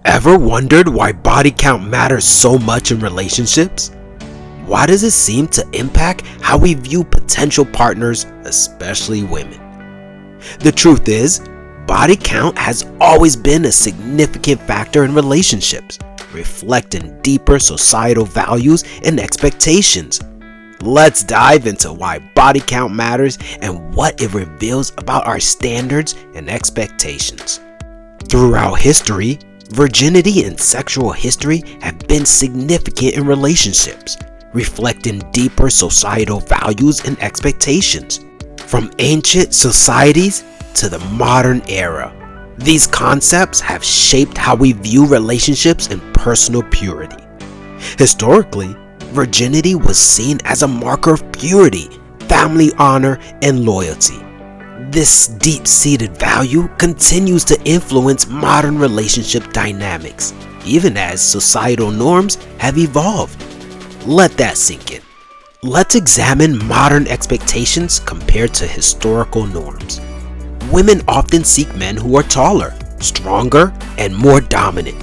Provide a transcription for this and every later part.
Ever wondered why body count matters so much in relationships? Why does it seem to impact how we view potential partners, especially women? The truth is, body count has always been a significant factor in relationships, reflecting deeper societal values and expectations. Let's dive into why body count matters and what it reveals about our standards and expectations. Throughout history, virginity and sexual history have been significant in relationships, reflecting deeper societal values and expectations. From ancient societies to the modern era, these concepts have shaped how we view relationships and personal purity. Historically, virginity was seen as a marker of purity, family honor, and loyalty. This deep-seated value continues to influence modern relationship dynamics, even as societal norms have evolved. Let that sink in. Let's examine modern expectations compared to historical norms. Women often seek men who are taller, stronger, and more dominant.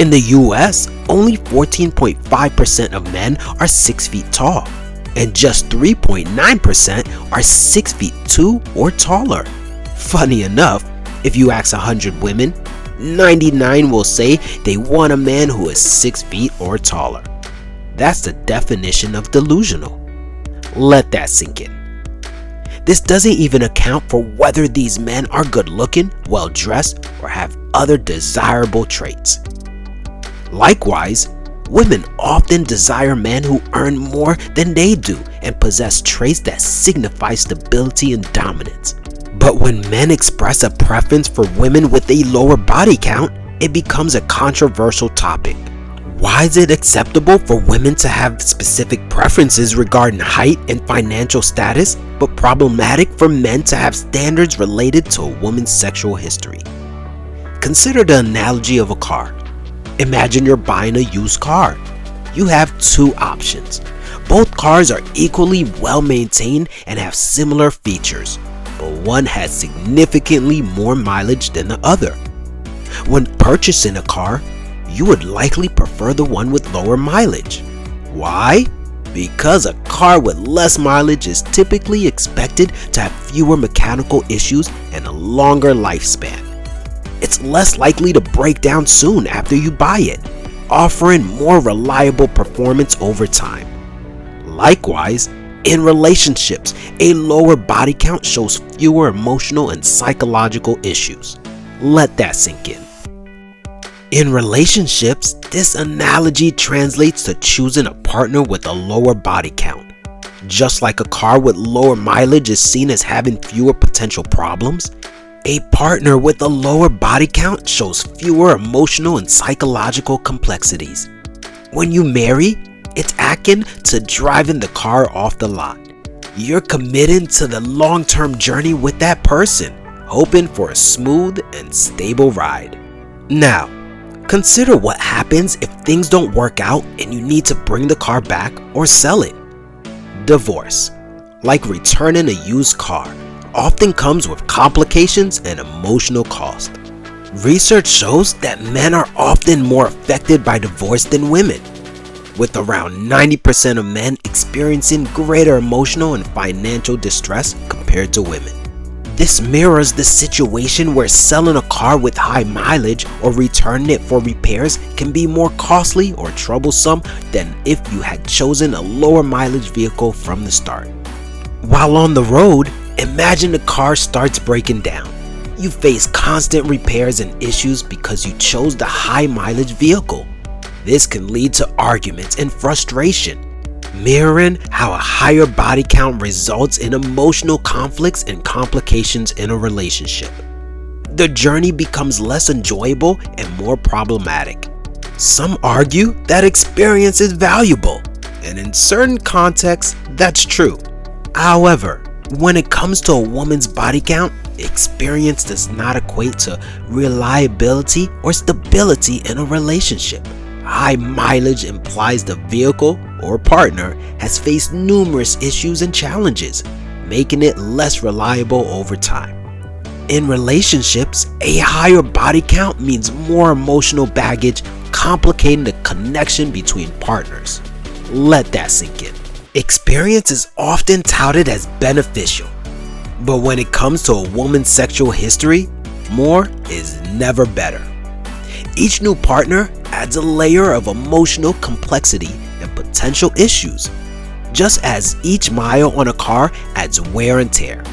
In the US, only 14.5% of men are 6 feet tall, and just 3.9% are 6 feet 2 or taller. Funny enough, if you ask 100 women, 99 will say they want a man who is 6 feet or taller. That's the definition of delusional. Let that sink in. This doesn't even account for whether these men are good looking, well dressed, or have other desirable traits. Likewise, women often desire men who earn more than they do and possess traits that signify stability and dominance. But when men express a preference for women with a lower body count, it becomes a controversial topic. Why is it acceptable for women to have specific preferences regarding height and financial status, but problematic for men to have standards related to a woman's sexual history? Consider the analogy of a car. Imagine you're buying a used car. You have two options. Both cars are equally well maintained and have similar features, but one has significantly more mileage than the other. When purchasing a car, you would likely prefer the one with lower mileage. Why? Because a car with less mileage is typically expected to have fewer mechanical issues and a longer lifespan. It's less likely to break down soon after you buy it, offering more reliable performance over time. Likewise, in relationships, a lower body count shows fewer emotional and psychological issues. Let that sink in. In relationships, this analogy translates to choosing a partner with a lower body count. Just like a car with lower mileage is seen as having fewer potential problems, a partner with a lower body count shows fewer emotional and psychological complexities. When you marry, it's akin to driving the car off the lot. You're committed to the long-term journey with that person, hoping for a smooth and stable ride. Now, consider what happens if things don't work out and you need to bring the car back or sell it. Divorce, like returning a used car, often comes with complications and emotional cost. Research shows that men are often more affected by divorce than women, with around 90% of men experiencing greater emotional and financial distress compared to women. This mirrors the situation where selling a car with high mileage or returning it for repairs can be more costly or troublesome than if you had chosen a lower mileage vehicle from the start. While on the road, imagine the car starts breaking down. You face constant repairs and issues because you chose the high mileage vehicle. This can lead to arguments and frustration, mirroring how a higher body count results in emotional conflicts and complications in a relationship. The journey becomes less enjoyable and more problematic. Some argue that experience is valuable, and in certain contexts, that's true. However, when it comes to a woman's body count, experience does not equate to reliability or stability in a relationship. High mileage implies the vehicle or partner has faced numerous issues and challenges, making it less reliable over time. In relationships, a higher body count means more emotional baggage, complicating the connection between partners. Let that sink in. Experience is often touted as beneficial, but when it comes to a woman's sexual history, more is never better. Each new partner adds a layer of emotional complexity and potential issues, just as each mile on a car adds wear and tear.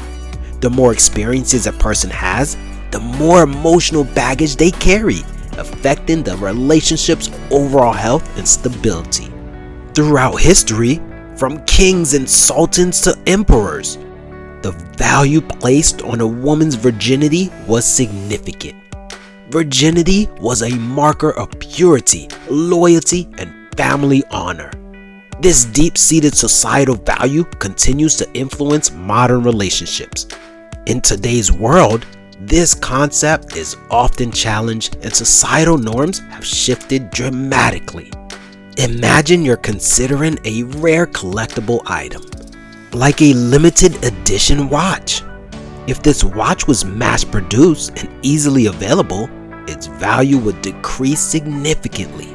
The more experiences a person has, the more emotional baggage they carry, affecting the relationship's overall health and stability. Throughout history, from kings and sultans to emperors, the value placed on a woman's virginity was significant. Virginity was a marker of purity, loyalty, and family honor. This deep-seated societal value continues to influence modern relationships. In today's world, this concept is often challenged and societal norms have shifted dramatically. Imagine you're considering a rare collectible item, like a limited edition watch. If this watch was mass-produced and easily available, its value would decrease significantly.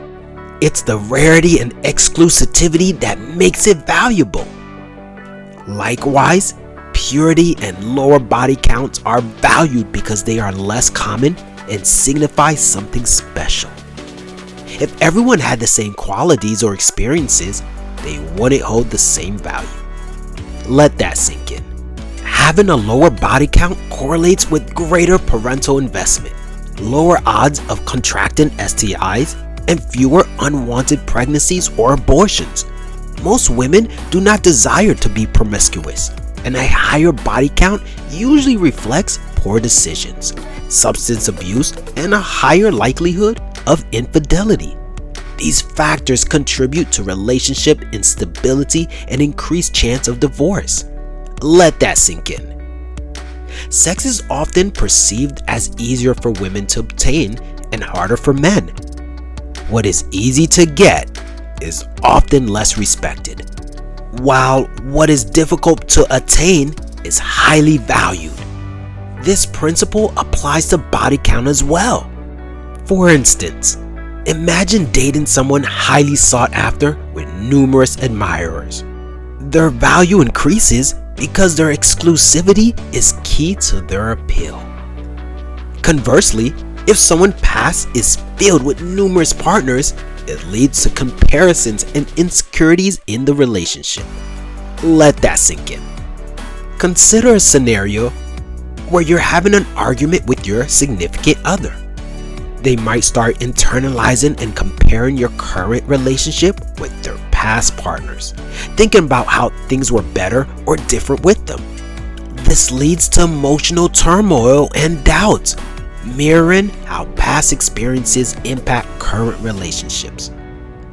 It's the rarity and exclusivity that makes it valuable. Likewise, purity and lower body counts are valued because they are less common and signify something special. If everyone had the same qualities or experiences, they wouldn't hold the same value. Let that sink in. Having a lower body count correlates with greater parental investment, lower odds of contracting STIs, and fewer unwanted pregnancies or abortions. Most women do not desire to be promiscuous, and a higher body count usually reflects poor decisions, substance abuse, and a higher likelihood of infidelity. These factors contribute to relationship instability and increased chance of divorce. Let that sink in. Sex is often perceived as easier for women to obtain and harder for men. What is easy to get is often less respected, while what is difficult to attain is highly valued. This principle applies to body count as well. For instance, imagine dating someone highly sought after with numerous admirers. Their value increases because their exclusivity is key to their appeal. Conversely, if someone past is filled with numerous partners, it leads to comparisons and insecurities in the relationship. Let that sink in. Consider a scenario where you're having an argument with your significant other. They might start internalizing and comparing your current relationship with their past partners, thinking about how things were better or different with them. This leads to emotional turmoil and doubt, mirroring how past experiences impact current relationships.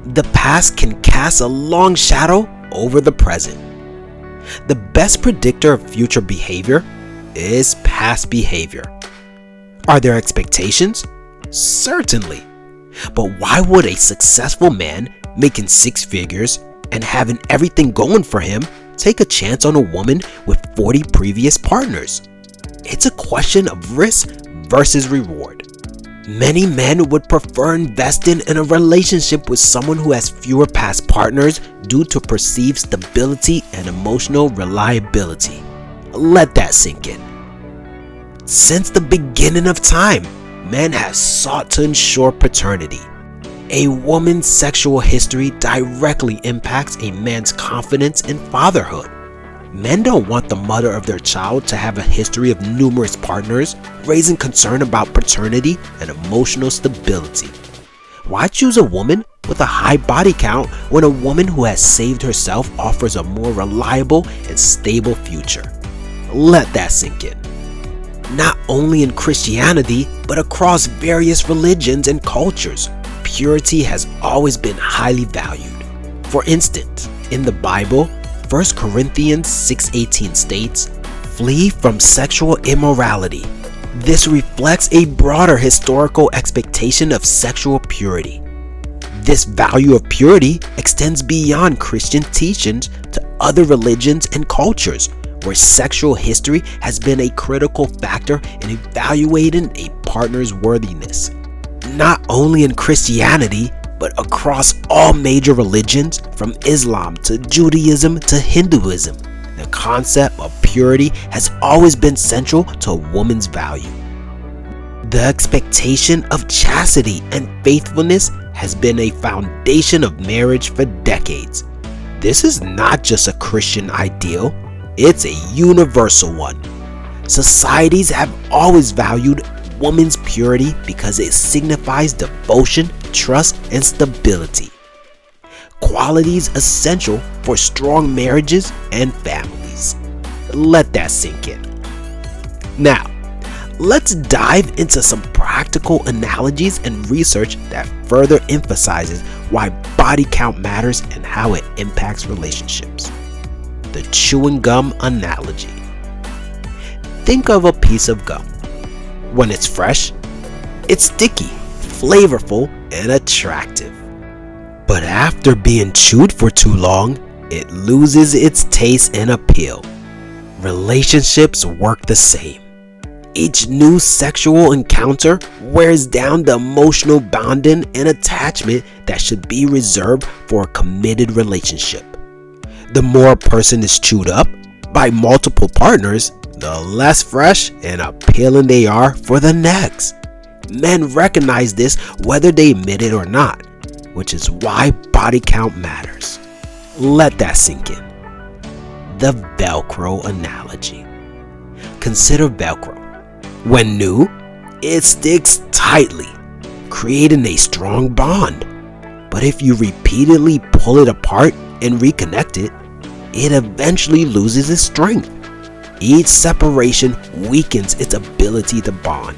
The past can cast a long shadow over the present. The best predictor of future behavior is past behavior. Are there expectations? Certainly. But why would a successful man making six figures and having everything going for him take a chance on a woman with 40 previous partners? It's a question of risk versus reward. Many men would prefer investing in a relationship with someone who has fewer past partners due to perceived stability and emotional reliability. Let that sink in. Since the beginning of time, men have sought to ensure paternity. A woman's sexual history directly impacts a man's confidence in fatherhood. Men don't want the mother of their child to have a history of numerous partners, raising concern about paternity and emotional stability. Why choose a woman with a high body count when a woman who has saved herself offers a more reliable and stable future? Let that sink in. Not only in Christianity, but across various religions and cultures, purity has always been highly valued. For instance, in the Bible, 1 Corinthians 6:18 states, "Flee from sexual immorality." This reflects a broader historical expectation of sexual purity. This value of purity extends beyond Christian teachings to other religions and cultures, where sexual history has been a critical factor in evaluating a partner's worthiness. Not only in Christianity, but across all major religions, from Islam to Judaism to Hinduism, the concept of purity has always been central to a woman's value. The expectation of chastity and faithfulness has been a foundation of marriage for decades. This is not just a Christian ideal, it's a universal one. Societies have always valued woman's purity because it signifies devotion, trust, and stability. Qualities essential for strong marriages and families. Let that sink in. Now, let's dive into some practical analogies and research that further emphasizes why body count matters and how it impacts relationships. The chewing gum analogy. Think of a piece of gum. When it's fresh, it's sticky, flavorful, and attractive. But after being chewed for too long, it loses its taste and appeal. Relationships work the same. Each new sexual encounter wears down the emotional bonding and attachment that should be reserved for a committed relationship. The more a person is chewed up by multiple partners, the less fresh and appealing they are for the next. Men recognize this whether they admit it or not, which is why body count matters. Let that sink in. The Velcro analogy. Consider Velcro. When new, it sticks tightly, creating a strong bond. But if you repeatedly pull it apart and reconnect it, it eventually loses its strength. Each separation weakens its ability to bond.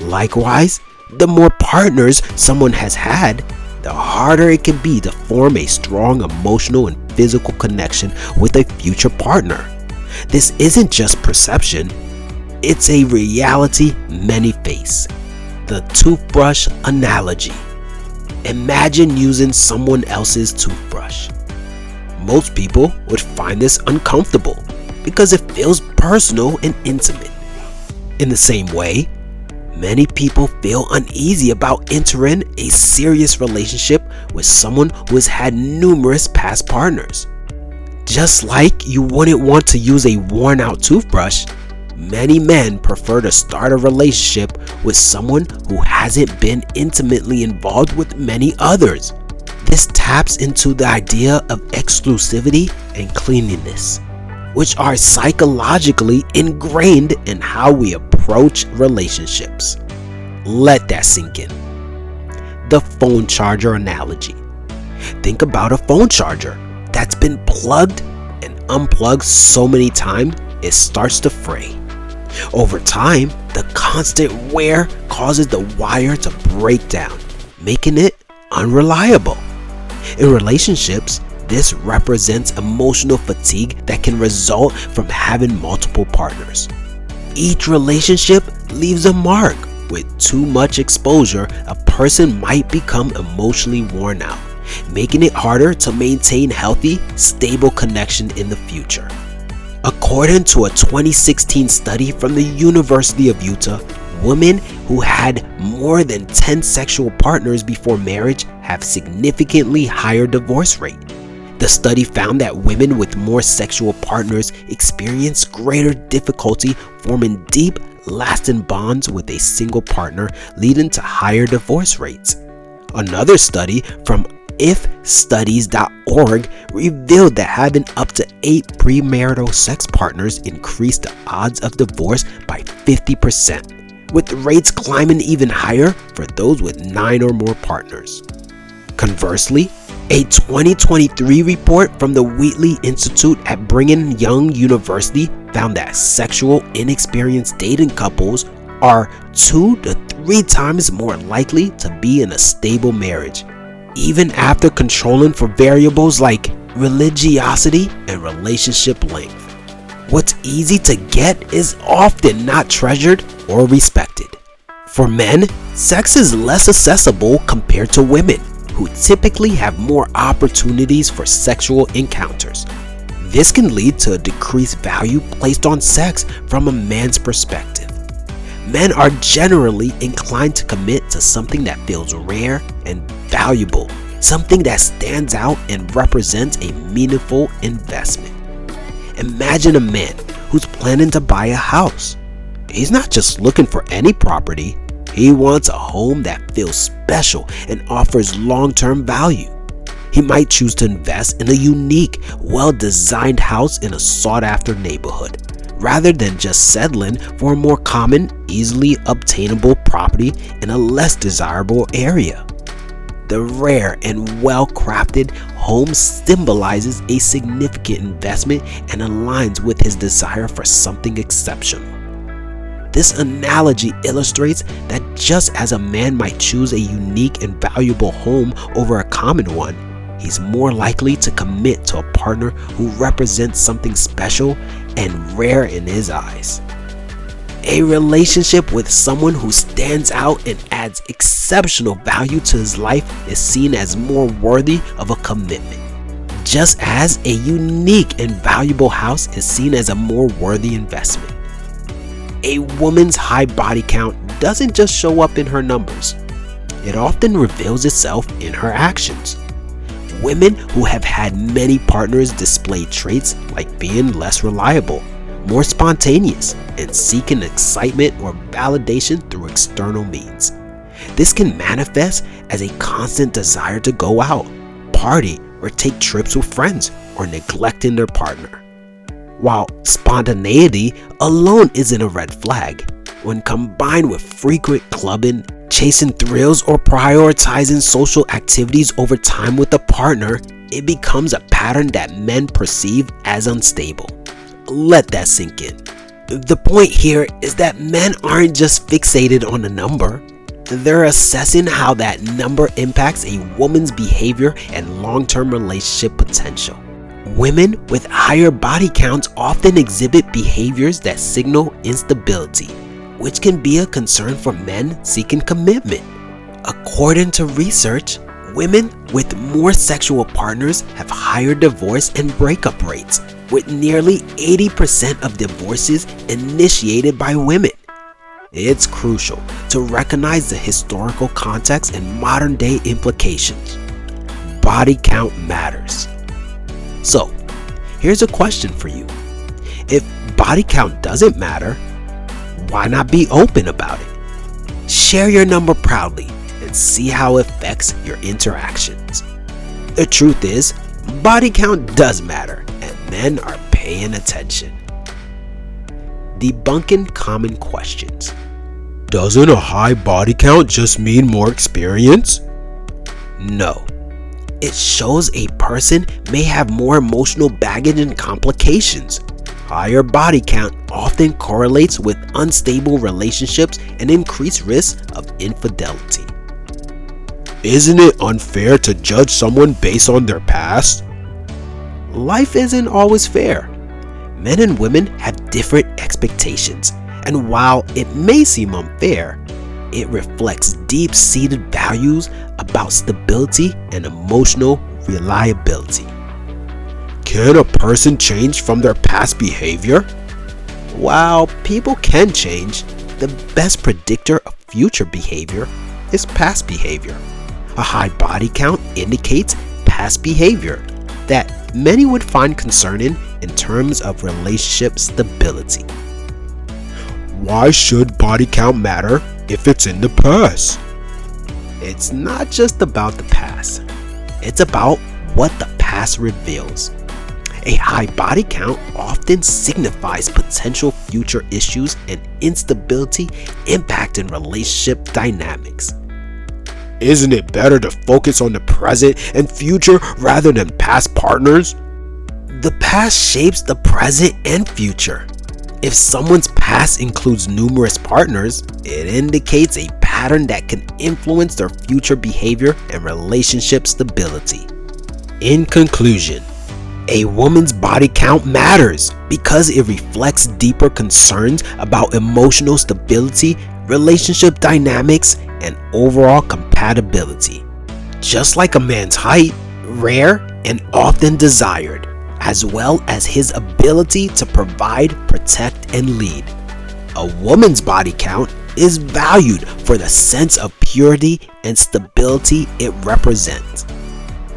Likewise, the more partners someone has had, the harder it can be to form a strong emotional and physical connection with a future partner. This isn't just perception, it's a reality many face. The toothbrush analogy. Imagine using someone else's toothbrush. Most people would find this uncomfortable because it feels personal and intimate. In the same way, many people feel uneasy about entering a serious relationship with someone who has had numerous past partners. Just like you wouldn't want to use a worn-out toothbrush, many men prefer to start a relationship with someone who hasn't been intimately involved with many others. This taps into the idea of exclusivity and cleanliness, which are psychologically ingrained in how we approach relationships. Let that sink in. The phone charger analogy. Think about a phone charger that's been plugged and unplugged so many times it starts to fray. Over time, the constant wear causes the wire to break down, making it unreliable. In relationships, this represents emotional fatigue that can result from having multiple partners. Each relationship leaves a mark. With too much exposure, a person might become emotionally worn out, making it harder to maintain healthy, stable connection in the future. According to a 2016 study from the University of Utah, women who had more than 10 sexual partners before marriage have significantly higher divorce rate. The study found that women with more sexual partners experience greater difficulty forming deep, lasting bonds with a single partner, leading to higher divorce rates. Another study from ifstudies.org revealed that having up to 8 premarital sex partners increased the odds of divorce by 50%, with rates climbing even higher for those with 9 or more partners. Conversely, a 2023 report from the Wheatley Institute at Brigham Young University found that sexual inexperienced dating couples are 2 to 3 times more likely to be in a stable marriage, even after controlling for variables like religiosity and relationship length. What's easy to get is often not treasured or respected. For men, sex is less accessible compared to women, who typically have more opportunities for sexual encounters. This can lead to a decreased value placed on sex from a man's perspective. Men are generally inclined to commit to something that feels rare and valuable, something that stands out and represents a meaningful investment. Imagine a man who's planning to buy a house. He's not just looking for any property, he wants a home that feels special and offers long-term value. He might choose to invest in a unique, well-designed house in a sought-after neighborhood, rather than just settling for a more common, easily obtainable property in a less desirable area. The rare and well-crafted home symbolizes a significant investment and aligns with his desire for something exceptional. This analogy illustrates that just as a man might choose a unique and valuable home over a common one, he's more likely to commit to a partner who represents something special and rare in his eyes. A relationship with someone who stands out and adds exceptional value to his life is seen as more worthy of a commitment, just as a unique and valuable house is seen as a more worthy investment. A woman's high body count doesn't just show up in her numbers. It often reveals itself in her actions. Women who have had many partners display traits like being less reliable, more spontaneous, and seeking excitement or validation through external means. This can manifest as a constant desire to go out, party, or take trips with friends, or neglecting their partner. While spontaneity alone isn't a red flag, when combined with frequent clubbing, chasing thrills, or prioritizing social activities over time with a partner, it becomes a pattern that men perceive as unstable. Let that sink in. The point here is that men aren't just fixated on a number. They're assessing how that number impacts a woman's behavior and long-term relationship potential. Women with higher body counts often exhibit behaviors that signal instability, which can be a concern for men seeking commitment. According to research, women with more sexual partners have higher divorce and breakup rates, with nearly 80% of divorces initiated by women. It's crucial to recognize the historical context and modern-day implications. Body count matters. So, here's a question for you. If body count doesn't matter, why not be open about it? Share your number proudly and see how it affects your interactions. The truth is, body count does matter, and men are paying attention. Debunking common questions. Doesn't a high body count just mean more experience? No. It shows a person may have more emotional baggage and complications. Higher body count often correlates with unstable relationships and increased risk of infidelity. Isn't it unfair to judge someone based on their past? Life isn't always fair. Men and women have different expectations, and while it may seem unfair, it reflects deep-seated values about stability and emotional reliability. Can a person change from their past behavior? While people can change, the best predictor of future behavior is past behavior. A high body count indicates past behavior that many would find concerning in terms of relationship stability. Why should body count matter if it's in the past? It's not just about the past. It's about what the past reveals. A high body count often signifies potential future issues and instability impacting relationship dynamics. Isn't it better to focus on the present and future rather than past partners? The past shapes the present and future. If someone's past includes numerous partners, it indicates a pattern that can influence their future behavior and relationship stability. In conclusion, a woman's body count matters because it reflects deeper concerns about emotional stability, relationship dynamics, and overall compatibility. Just like a man's height, rare and often desired, as well as his ability to provide, protect, and lead. A woman's body count is valued for the sense of purity and stability it represents.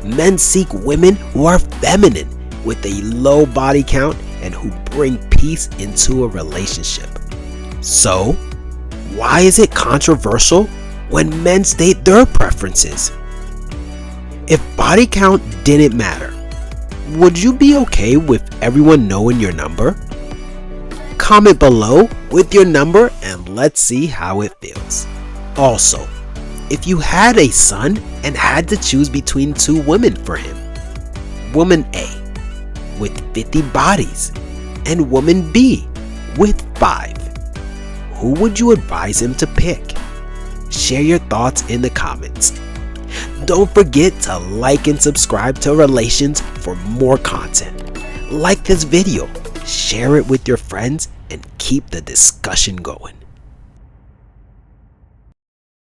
Men seek women who are feminine with a low body count and who bring peace into a relationship. So, why is it controversial when men state their preferences? If body count didn't matter, would you be okay with everyone knowing your number? Comment below with your number and let's see how it feels. Also, if you had a son and had to choose between two women for him, woman A with 50 bodies and woman B with 5, who would you advise him to pick? Share your thoughts in the comments. Don't forget to like and subscribe to Relations for more content. Like this video, share it with your friends, and keep the discussion going.